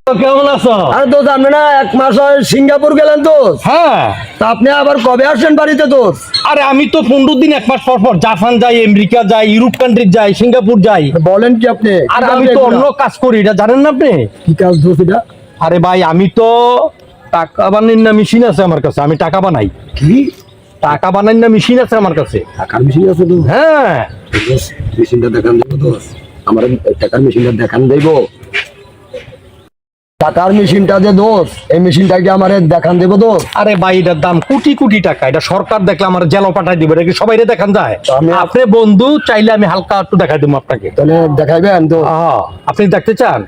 কেমন আছো? আরে দোস্ত আপনি না 1 মাস হয় সিঙ্গাপুর গেলেন দোস্ত। হ্যাঁ, তা আপনি আবার কবে আসছেন বাড়িতে দোস্ত? আরে আমি তো 15 দিন 1 মাস পর পর জাপান যাই, আমেরিকা যাই, ইউরোপ কান্ট্রি যাই, সিঙ্গাপুর যাই। বলেন কি আপনি? আর আমি তো অন্য কাজ করি, এটা জানেন না আপনি? কি কাজ দোস্ত এটা? আরে ভাই আমি তো টাকা বানাই না মেশিন আছে আমার কাছে, আমি টাকা বানাই। কি টাকা বানাই না মেশিন আছে আমার কাছে। টাকার মেশিন আছে তো? হ্যাঁ, দোস্ত মেশিনটা দেখান দেবো দোস্ত, আমার টাকার মেশিনটা দেখান দেবো। টাকার মেশিনটা যে দোস্ত, এই মেশিনটা কি আমার দেখান দেবো দোস্ত? আরে ভাই এটার দাম কোটি কোটি টাকা, এটা সরকার দেখলে আমার জেলা পাঠাই দিবে, এটা কি সবাই দেখান যায়? আপনি বন্ধু চাইলে আমি হালকা একটু দেখাই দেবো আপনাকে। তাহলে দেখাইবেন তো? আপনি দেখতে চান?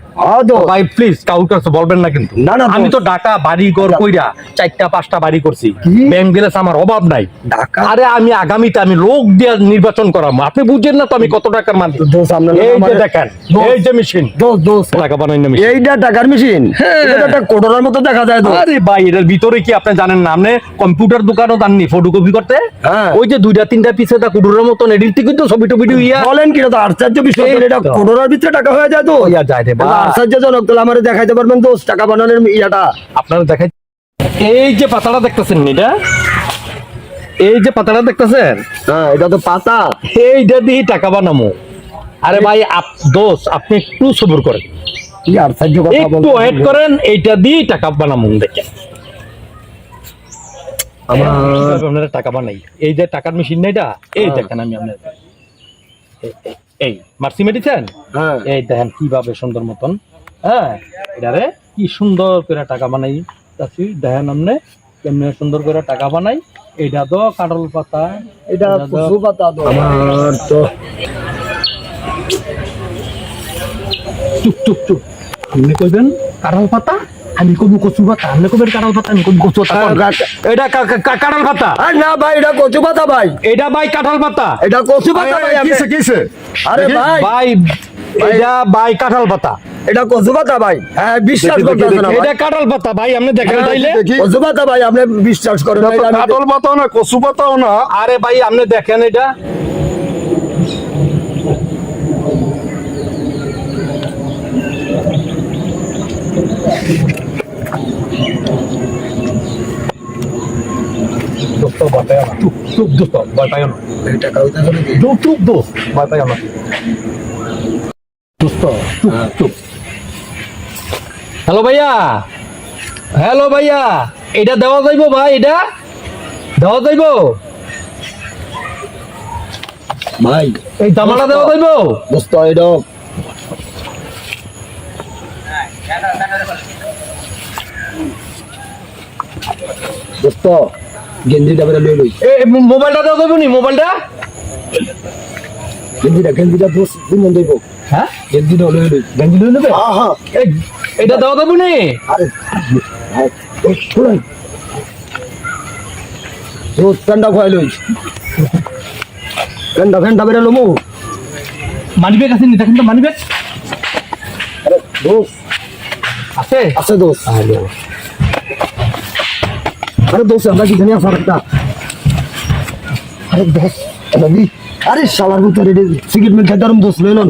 দোস্ত ভাই প্লিজ কাউকে বলবেন না কিন্তু। না, না, আমি তো ঢাকা বাড়ি ঘর কইরা 4টা 5টা বাড়ি করছি, ব্যাংক ব্যালেন্স আমার অভাব নাই। ঢাকা? আরে আমি আগামীতে আমি লোক দিয়ে নির্বাচন করাবো, আপনি বুঝছেন না তো আমি কত টাকার মালিক। দোস্ত আপনার এই যে দেখেন, এই যে মেশিন, দোস্ত টাকা বানাই না মেশিন। এইটা টাকার মেশিন? এটা একটা কোটরের মতো দেখা যায় তো। আরে ভাই এটার ভিতরে কি আপনি জানেন না? আপনি কম্পিউটার দোকানও জাননি ফটোকপি করতে? হ্যাঁ। ওই যে 2টা 3টা পিছে তা কুডুরের মতন এডিট কিন্তু ছবি টবি ইয়া বলেন কি? তো আশ্চর্য বিষয়, এটা কোটরের ভিতরে টাকা হয়ে যায় তো? ইয়া যায় রে ভাই। আশ্চর্যজনক। তাহলে আমার দেখাইতে পারবেন দোস্ত টাকা বানানোর ইয়াটা? আপনারা দেখাই, এই যে পাতাটা দেখতেছেন এটা, এই যে পাতাটা দেখতেছেন, হ্যাঁ এটা তো পাতা। এইটা দিয়ে টাকা বানামো। আরে ভাই দোস্ত আপনি একটু সবুর করেন, কি আশ্চর্য কথা একটু বলছেন? ওয়েট করেন, এইটা দিয়ে টাকা বানামো। দেখেন আপনারা টাকা বানাই, এই যে টাকার মেশিন না এটা, এই দেখেন আমি আপনার এই মার্সি মেডিসেন, হ্যাঁ এই দেখেন কিভাবে সুন্দর মতন, হ্যাঁ এটারে কি সুন্দর করে টাকা বানাই তাছি দেখেন আপনি কেমনে সুন্দর করে টাকা বানাই। এটা তো কাঁঠাল পাতা, এটা কচু পাতা তো। আমার তো চুপ চুপ চুপ, আপনি কইবেন কাঁঠাল পাতা, আমি কবি কচু পাতা, আপনি কইবেন কাঁঠাল পাতা, আমি কবি কচু পাতা। এটা কাঁঠাল পাতা। আর না ভাই, এটা কচু পাতা ভাই। এটা ভাই কাঁঠাল পাতা, এটা কচু পাতা ভাই। কিসে কিসে? আরে ভাই, ভাই এটা ভাই কাঁঠাল পাতা, এটা কচু পাতা ভাই। হ্যাঁ বিশ্বাস করতেছেন না ভাই? এটা কাঁঠাল পাতা ভাই, আপনি দেখেন তাইলে। কচু পাতা ভাই, আপনি বিশ্বাস করেন না? এটা আমি- কাটল পাতাও না, কচু পাতাও না। আরে ভাই আপনি দেখেন এটা, দোস্ত ভয় পাইও না, চুপ চুপ দোস্ত ভয় পাইও না, এই টাকা হইতাছে নাকি? চুপ চুপ দোস্ত ভয় পাইও না, দোস্ত চুপ চুপ। হ্যালো ভাইয়া, হ্যালো ভাইয়া, এটা দেওয়া যাইবো ভাই? এটা দেওয়া যাইবো? ভাই এই দামাটা দেওয়া যাইবো? দোস্ত এটা দোস্ত গেঞ্জিটা বেড়ে লই লই। এই মোবাইলটা দেওয়া যাইবো নি? মোবাইলটা গেঞ্জিটা দোস্ত দিন দেবো। হ্যাঁ গেঞ্জিটা লই লই। গেঞ্জি লই নেবে? হ্যাঁ হ্যাঁ। এটা দেওয়া যাইবো নি? আরে ভাই শুনুন দোস্ত ঠান্ডা খাই লই। ঠান্ডা বেড়ে লমু। মানিব্যাগ আছে নি? দেখেন তো মানিব্যাগ আরে দোস্ত আছে? আছে দোস্ত। আরে দোস্ত আমরা কি জানি ফারাকটা? আরে দোস্ত নবী, আরে শালার ভিতরে সিগারেট মেল খাইতাম দোস্ত লই লন।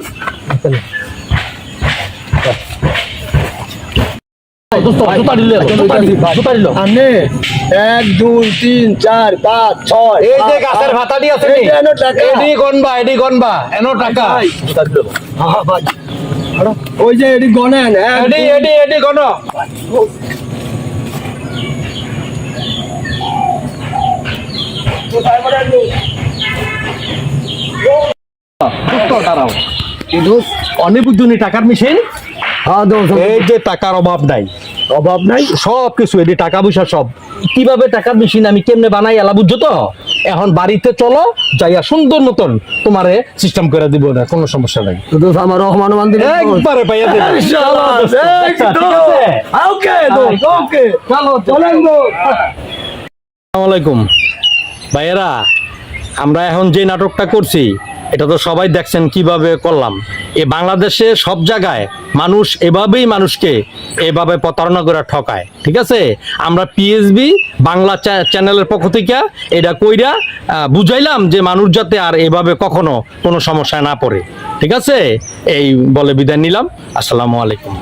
দোস্ত জুতা দিলে, জুতা দিল। আনে 1 2 3 4 5 6 এই যে গাছের ভাতাটি আছে নি, এডি গনবা, এডি গনবা, এনো টাকা। জুতা দিল। হ্যাঁ ভাই। আরে ওই যে এডি গনেন এডি এডি এডি গন। দাঁড়াও, কি দোস্ত? অনেক বুঝুনি টাকার মেশিন। হ্যাঁ দোস্ত, এই যে টাকার অভাব নাই, অভাব নাই। সব কিছু এটি টাকা পয়সা সব। কিভাবে টাকার মেশিন আমি কেমনে বানাই এলা বুঝছো তো? এখন বাড়িতে চলো, যাইয়া সুন্দর মতন তোমারে সিস্টেম করে দিব, না কোনো সমস্যা নাই। তো দোস্ত আমার রহমান মন্দির একবারে পাইয়া দেব। ইনশাআল্লাহ। ঠিক আছে? ওকে দোস্ত, ওকে চলো চলেন দোস্ত। আসসালামু আলাইকুম ভাইয়েরা, আমরা এখন যে নাটকটা করছি এটা তো সবাই দেখছেন কিভাবে করলাম। এ বাংলাদেশে সব জায়গায় মানুষ এভাবেই মানুষকে এভাবে প্রতারণা করে ঠকায়, ঠিক আছে? আমরা পিএসবি বাংলা চ্যানেলের পক্ষ থেকে এটা কইরা বুঝাইলাম যে মানুষ যাতে আর এভাবে কখনো কোনো সমস্যায় না পড়ে, ঠিক আছে? এই বলে বিদায় নিলাম। আসসালামু আলাইকুম।